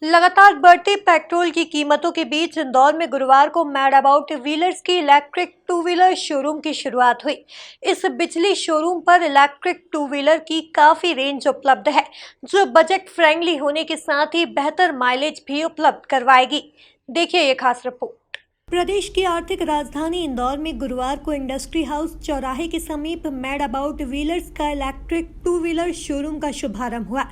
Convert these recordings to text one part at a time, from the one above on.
लगातार बढ़ती पेट्रोल की कीमतों के बीच इंदौर में गुरुवार को मैड अबाउट व्हीलर्स की इलेक्ट्रिक टू व्हीलर शोरूम की शुरुआत हुई। इस बिजली शोरूम पर इलेक्ट्रिक टू व्हीलर की काफी रेंज उपलब्ध है, जो बजट फ्रेंडली होने के साथ ही बेहतर माइलेज भी उपलब्ध करवाएगी। देखिए ये खास रिपोर्ट। प्रदेश की आर्थिक राजधानी इंदौर में गुरुवार को इंडस्ट्री हाउस चौराहे के समीप मैड अबाउट व्हीलर्स का इलेक्ट्रिक टू व्हीलर शोरूम का शुभारंभ हुआ।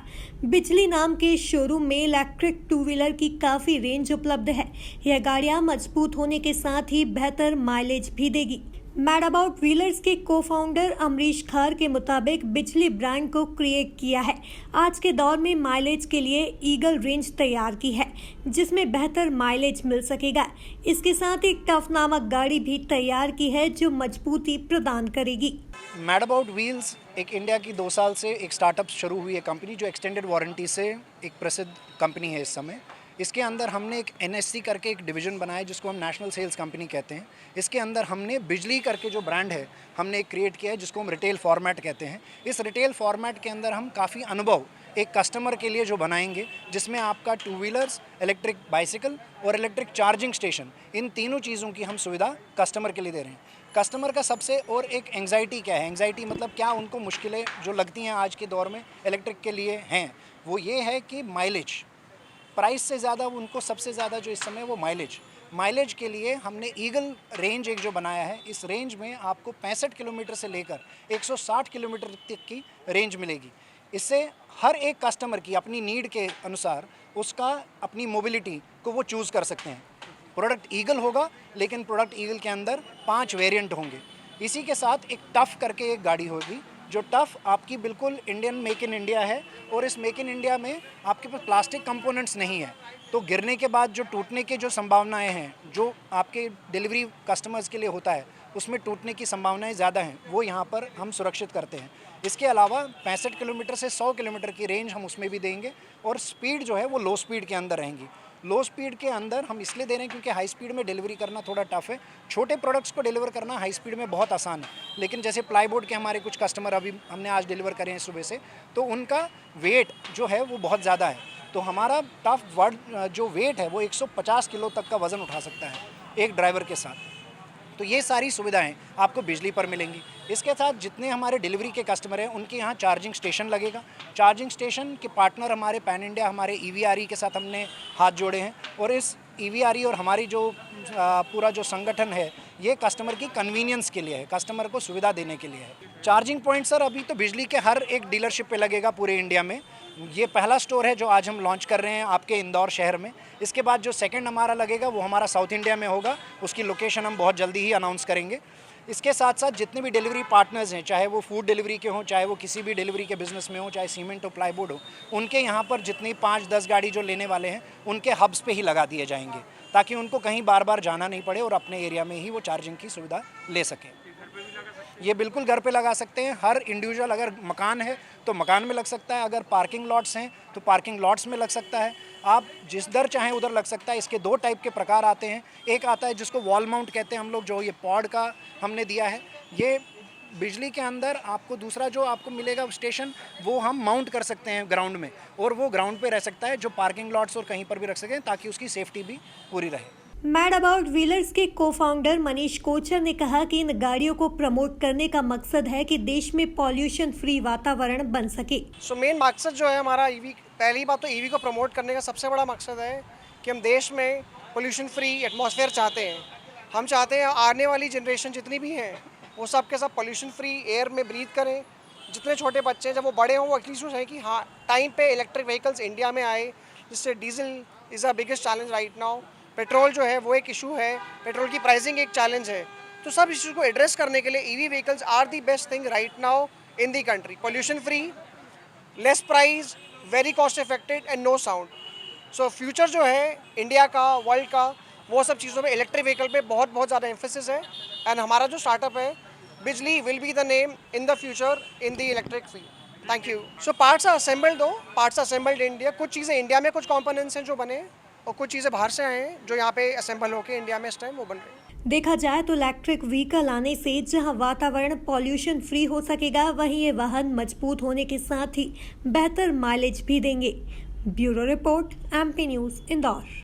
बिजली नाम के शोरूम में इलेक्ट्रिक टू व्हीलर की काफी रेंज उपलब्ध है। यह गाड़ियां मजबूत होने के साथ ही बेहतर माइलेज भी देगी। मैड अबाउट व्हीलर्स के को-फाउंडर अमरीश खार के मुताबिक बिजली ब्रांड को क्रिएट किया है। आज के दौर में माइलेज के लिए ईगल रेंज तैयार की है, जिसमें बेहतर माइलेज मिल सकेगा। इसके साथ एक टफ नामक गाड़ी भी तैयार की है, जो मजबूती प्रदान करेगी। मैड अबाउट व्हील्स एक इंडिया की 2 साल से एक स्टार्टअप शुरू हुई है कंपनी, जो एक्सटेंडेड वारंटी से एक प्रसिद्ध कंपनी है इस समय। इसके अंदर हमने एक एनएससी करके एक डिवीज़न बनाया, जिसको हम नेशनल सेल्स कंपनी कहते हैं। इसके अंदर हमने बिजली करके जो ब्रांड है हमने एक क्रिएट किया है, जिसको हम रिटेल फॉर्मेट कहते हैं। इस रिटेल फॉर्मेट के अंदर हम काफ़ी अनुभव एक कस्टमर के लिए जो बनाएंगे, जिसमें आपका टू व्हीलर्स, इलेक्ट्रिक बाइसिकल और इलेक्ट्रिक चार्जिंग स्टेशन, इन तीनों चीज़ों की हम सुविधा कस्टमर के लिए दे रहे हैं। कस्टमर का सबसे और एक एंग्जाइटी क्या है, एंग्जाइटी मतलब क्या उनको मुश्किलें जो लगती हैं आज के दौर में इलेक्ट्रिक के लिए हैं, वो ये है कि माइलेज। प्राइस से ज़्यादा उनको सबसे ज़्यादा जो इस समय वो माइलेज के लिए हमने ईगल रेंज एक जो बनाया है। इस रेंज में आपको 65 किलोमीटर से लेकर 160 किलोमीटर तक की रेंज मिलेगी। इससे हर एक कस्टमर की अपनी नीड के अनुसार उसका अपनी मोबिलिटी को वो चूज़ कर सकते हैं। प्रोडक्ट ईगल होगा, लेकिन प्रोडक्ट ईगल के अंदर 5 वेरिएंट होंगे। इसी के साथ एक टफ़ करके एक गाड़ी होगी, जो टफ़ आपकी बिल्कुल इंडियन मेक इन इंडिया है। और इस मेक इन इंडिया में आपके पास प्लास्टिक कंपोनेंट्स नहीं है, तो गिरने के बाद जो टूटने के जो संभावनाएं हैं, जो आपके डिलीवरी कस्टमर्स के लिए होता है, उसमें टूटने की संभावनाएं ज़्यादा हैं, वो यहाँ पर हम सुरक्षित करते हैं। इसके अलावा 65 किलोमीटर से 100 किलोमीटर की रेंज हम उसमें भी देंगे, और स्पीड जो है वो लो स्पीड के अंदर रहेंगी। लो स्पीड के अंदर हम इसलिए दे रहे हैं क्योंकि हाई स्पीड में डिलीवरी करना थोड़ा टफ है। छोटे प्रोडक्ट्स को डिलीवर करना हाई स्पीड में बहुत आसान है, लेकिन जैसे प्लाईबोर्ड के हमारे कुछ कस्टमर अभी हमने आज डिलीवर करे हैं सुबह से, तो उनका वेट जो है वो बहुत ज़्यादा है। तो हमारा टफ वर्ड जो वेट है वो 150 किलो तक का वज़न उठा सकता है एक ड्राइवर के साथ। तो ये सारी सुविधाएं आपको बिजली पर मिलेंगी। इसके साथ जितने हमारे डिलीवरी के कस्टमर हैं, उनके यहाँ चार्जिंग स्टेशन लगेगा। चार्जिंग स्टेशन के पार्टनर हमारे पैन इंडिया, हमारे EVRE के साथ हमने हाथ जोड़े हैं, और इस EVRE और हमारी जो पूरा जो संगठन है, ये कस्टमर की कन्वीनियंस के लिए है, कस्टमर को सुविधा देने के लिए है। चार्जिंग पॉइंट सर अभी तो बिजली के हर एक डीलरशिप पे लगेगा पूरे इंडिया में। ये पहला स्टोर है जो आज हम लॉन्च कर रहे हैं आपके इंदौर शहर में। इसके बाद जो सेकंड हमारा लगेगा वो हमारा साउथ इंडिया में होगा, उसकी लोकेशन हम बहुत जल्दी ही अनाउंस करेंगे। इसके साथ साथ जितने भी डिलीवरी पार्टनर्स हैं, चाहे वो फूड डिलीवरी के हों, चाहे वो किसी भी डिलीवरी के बिज़नेस में हो, चाहे सीमेंट हो, प्लाईवुड हो, उनके यहाँ पर जितनी 5-10 गाड़ी जो लेने वाले हैं, उनके हब्स पे ही लगा दिए जाएंगे, ताकि उनको कहीं बार बार जाना नहीं पड़े और अपने एरिया में ही वो चार्जिंग की सुविधा ले सकें। ये बिल्कुल घर पे लगा सकते हैं। हर इंडिविजुअल, अगर मकान है तो मकान में लग सकता है, अगर पार्किंग लॉट्स हैं तो पार्किंग लॉट्स में लग सकता है। आप जिस दर चाहें उधर लग सकता है। इसके 2 टाइप के प्रकार आते हैं। एक आता है जिसको वॉल माउंट कहते हैं हम लोग, जो ये पॉड का हमने दिया है, ये बिजली के अंदर आपको दूसरा जो आपको मिलेगा स्टेशन, वो हम माउंट कर सकते हैं ग्राउंड में, और वो ग्राउंड पे रह सकता है, जो पार्किंग लॉट्स और कहीं पर भी रख सकें, ताकि उसकी सेफ्टी भी पूरी रहे। मैड अबाउट व्हीलर्स के को-फाउंडर मनीष कोचर ने कहा कि इन गाड़ियों को प्रमोट करने का मकसद है कि देश में पॉल्यूशन फ्री वातावरण बन सके। मेन मकसद जो है हमारा ईवी, पहली बात तो ईवी को प्रमोट करने का सबसे बड़ा मकसद है कि हम देश में पॉल्यूशन फ्री एटमॉस्फेयर चाहते हैं। हम चाहते हैं आने वाली जनरेशन जितनी भी है वो सब के सब पॉल्यूशन फ्री एयर में ब्रीथ करें। जितने छोटे बच्चे हैं, जब वो बड़े हों, वो एटलीस्ट है कि हाँ टाइम पे इलेक्ट्रिक व्हीकल्स इंडिया में आए, जिससे diesel is a biggest challenge right now. Petrol जो है वो एक इशू है, पेट्रोल की प्राइसिंग एक चैलेंज है। तो सब इशू को एड्रेस करने के लिए EV vehicles are the best thing right now in the country. Pollution free, less price, very cost effected and no sound. So future जो है इंडिया का, वर्ल्ड का, वो सब चीज़ों में इलेक्ट्रिक व्हीकल पे बहुत ज़्यादा एम्फेसिस है। एंड हमारा जो स्टार्टअप है Bijli will be the name in the future in the electric field. Thank you. So parts are assembled in India. कुछ चीज़ें इंडिया में, कुछ कॉम्पोनेंट्स हैं जो बने, और कुछ चीज़ें बाहर से आए हैं जो यहाँ पे असेंबल होकर इंडिया में इस टाइम वो बन रहे हैं। देखा जाए तो इलेक्ट्रिक व्हीकल आने से जहां वातावरण पॉल्यूशन फ्री हो सकेगा, वहीं ये वाहन मजबूत होने के साथ ही बेहतर माइलेज भी देंगे। Bureau report, MP news, Indore.